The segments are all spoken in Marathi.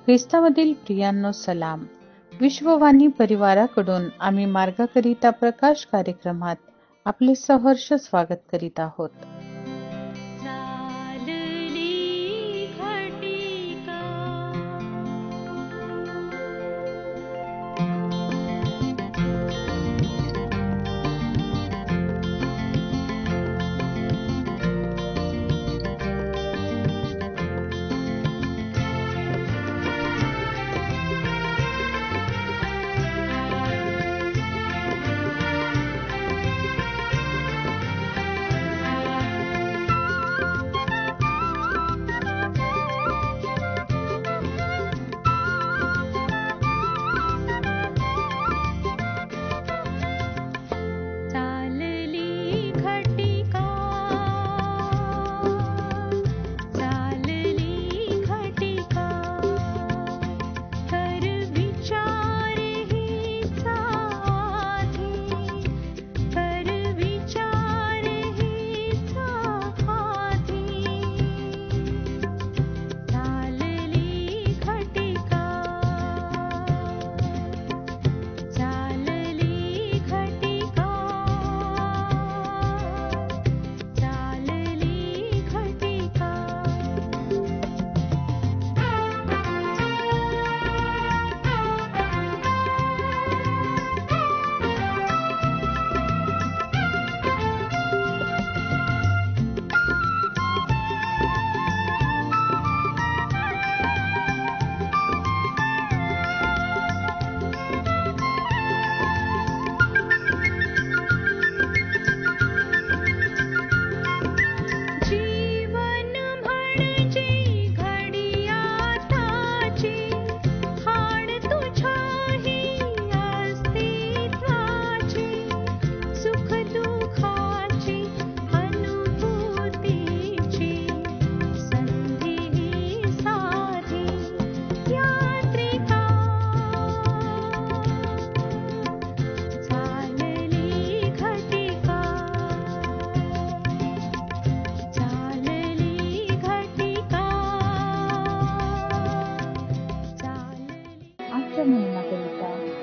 ख्रिस्तामधील प्रियांनो सलाम. विश्ववाणी परिवाराकडून आम्ही मार्गाकरिता प्रकाश कार्यक्रमात आपले सहर्ष स्वागत करीत आहोत.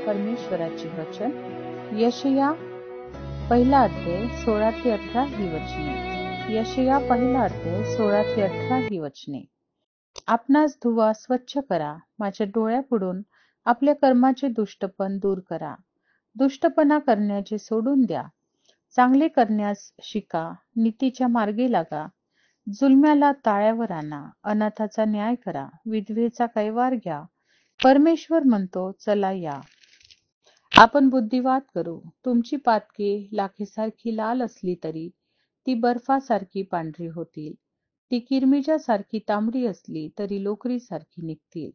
परमेश्वराचे वचन यशया 1:16-18 ही वचने. यशया 1:16-18 ही वचने. आपणास धुवा, स्वच्छ करा, माझ्या डोळ्यापुढून आपल्या कर्माचे दुष्टपण दूर करा. दुष्टपणा करण्याचे सोडून द्या, चांगले करण्यास शिका, नीतीच्या मार्गे लागा. जुलम्याला ताळ्यावर आणा, अनाथाचा न्याय करा, विधवेचा कैवार घ्या. परमेश्वर म्हणतो, चला या, आपण बुद्धिवाद करू. तुमची पातके लाखेसारखी लाल असली तरी ती बर्फासारखी पांढरी होतील. ती किरमिजासारखी तांबडी असली तरी लोकरीसारखी निघतील.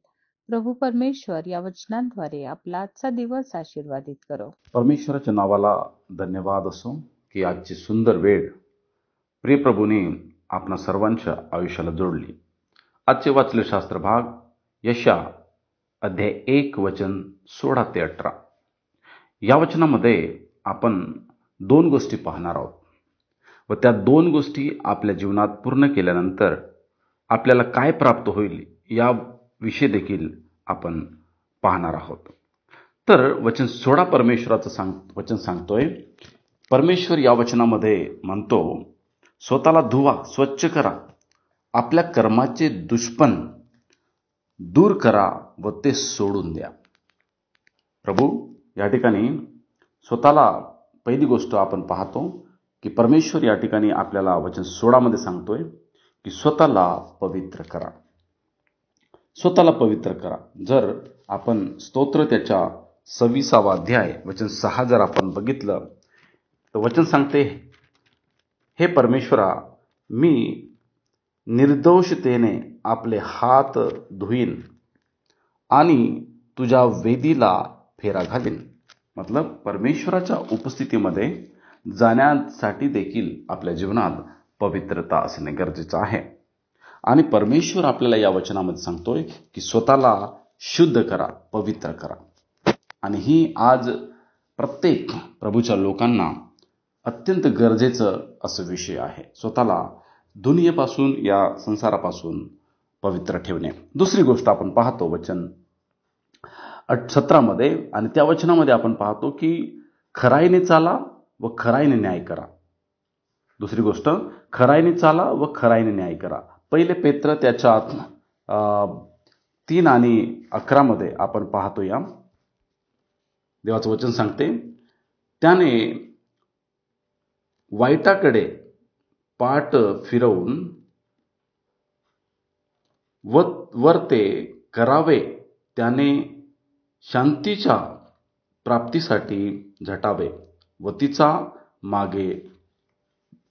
प्रभू परमेश्वर या वचनांद्वारे आपला आजचा दिवस आशीर्वादित करो. परमेश्वराच्या नावाला धन्यवाद असो की आजची सुंदर वेळ प्रिय प्रभूने आपणा सर्वांच्या आयुष्याला जोडली. आजचे वाचले शास्त्र भाग यशया अध्याय 1 वचन 16-18. या वचनामध्ये आपण 2 गोष्टी पाहणार आहोत व त्या 2 गोष्टी आपल्या जीवनात पूर्ण केल्यानंतर आपल्याला काय प्राप्त होईल या विषय देखील आपण पाहणार आहोत. तर वचन 16 परमेश्वराचं वचन सांगतोय. परमेश्वर या वचनामध्ये म्हणतो, स्वतःला धुवा, स्वच्छ करा, आपल्या कर्माचे दुष्पण दूर करा व ते सोडून द्या. प्रभू या ठिकाणी स्वतःला पहिली गोष्ट आपण पाहतो की परमेश्वर या ठिकाणी आपल्याला वचन 16 मध्ये सांगतोय की स्वतःला पवित्र करा. स्वतःला पवित्र करा. जर आपण स्तोत्र त्याच्या 26वा अध्याय वचन 6 जर आपण बघितलं तर वचन सांगते, हे परमेश्वरा, मी निर्दोषतेने आपले हात धुईन आणि तुझ्या वेदीला फेरा घालीन. मतलब परमेश्वराच्या उपस्थितीमध्ये जाण्यासाठी देखील आपल्या जीवनात पवित्रता असणे गरजेचं आहे. आणि परमेश्वर आपल्याला या वचनामध्ये सांगतोय की स्वतःला शुद्ध करा, पवित्र करा. आणि ही आज प्रत्येक प्रभूच्या लोकांना अत्यंत गरजेचं असं विषय आहे. स्वतःला दुनियेपासून, या संसारापासून पवित्र ठेवणे. दुसरी गोष्ट आपण पाहतो वचन 17 मध्ये, आणि त्या वचनामध्ये आपण पाहतो की खराईने चाला व खराईने न्याय करा. दुसरी गोष्ट, खराईने चाला व खराईने न्याय करा. पहिले पेत्र त्याच्या 3 आणि 11 मध्ये आपण पाहतो, या देवाचं वचन सांगते, त्याने वाईटाकडे पाठ फिरवून वर ते करावे, त्याने शांतीच्या प्राप्तीसाठी झटावे व तिचा मागे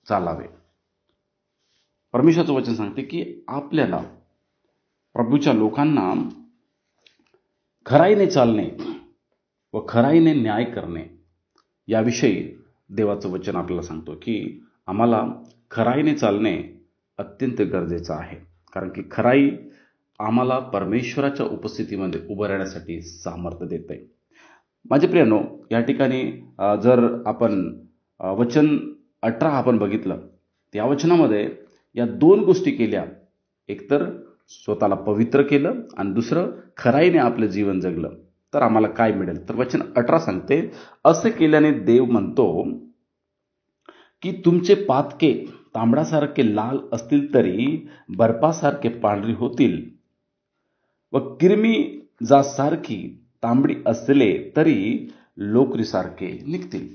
चालावे. परमेश्वराचं वचन सांगते की आपल्याला, प्रभूच्या लोकांना, खराईने चालणे व खराईने न्याय करणे याविषयी देवाचं वचन आपल्याला सांगतो की आम्हाला खराईने चालणे अत्यंत गरजेचं आहे. कारण की खराई आम्हाला परमेश्वराच्या उपस्थितीमध्ये उभं राहण्यासाठी सामर्थ्य देते. माझे प्रियनो, या ठिकाणी जर आपण वचन 18 आपण बघितलं, त्या वचनामध्ये या 2 गोष्टी केल्या. एकतर स्वतःला पवित्र केलं आणि दुसरं खराईने आपलं जीवन जगलं, तर आम्हाला काय मिळेल? तर वचन 18 सांगते, असे केल्याने देव म्हणतो की तुमचे पातके तांबडासारखे लाल असतील तरी बर्फासारखे पांढरी होतील व किरमी जासारखी तांबडी असले तरी लोकरीसारखे निघतील.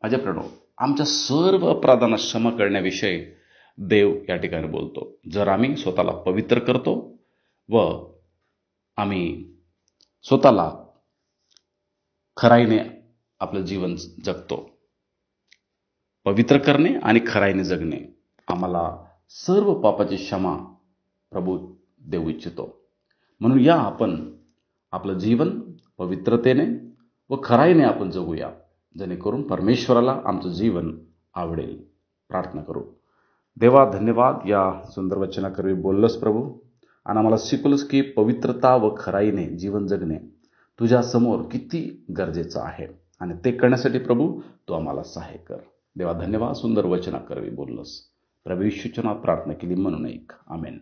माझ्या प्रणव, आमच्या सर्व अपराधांना क्षमा करण्याविषयी देव या ठिकाणी बोलतो. जर आम्ही स्वतःला पवित्र करतो व आम्ही स्वतःला खराईने आपलं जीवन जगतो, पवित्र करणे आणि खराईने जगणे, आम्हाला सर्व पापाची क्षमा प्रभू देऊ इच्छितो. म्हणून या आपण आपलं जीवन पवित्रतेने व खराईने आपण जगूया, जेणेकरून परमेश्वराला आमचं जीवन आवडेल. प्रार्थना करू. देवा, धन्यवाद या सुंदर वचनाकरवी बोललंस प्रभू, आणि आम्हाला शिकवलंस की पवित्रता व खराईने जीवन जगणे तुझ्या समोर किती गरजेचं आहे, आणि ते करण्यासाठी प्रभू तू आम्हाला सहाय्य कर. देवा धन्यवाद, सुंदर वचनाकरवी बोललंस. प्रभू येशूच्या नावात प्रार्थना केली म्हणून ऐक. आमेन.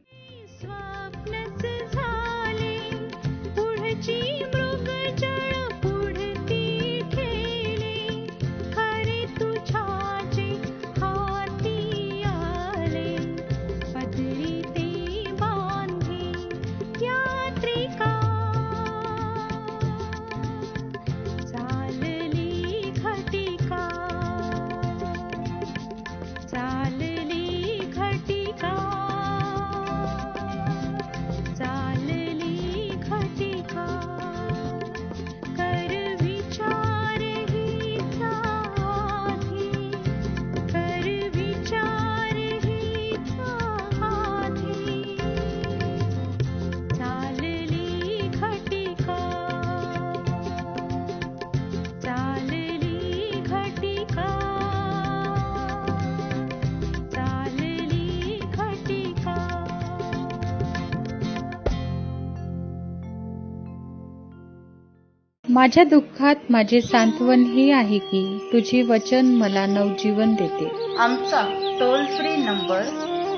माझ्या दुःखात माझे सांत्वन हे आहे की तुझे वचन मला नवजीवन देते. आमचा टोल फ्री नंबर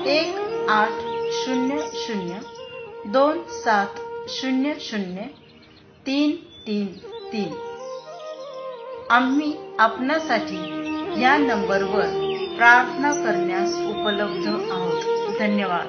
1-800-2700-333. आम्ही आपणासाठी या नंबरवर प्रार्थना करण्यास उपलब्ध आहोत. धन्यवाद.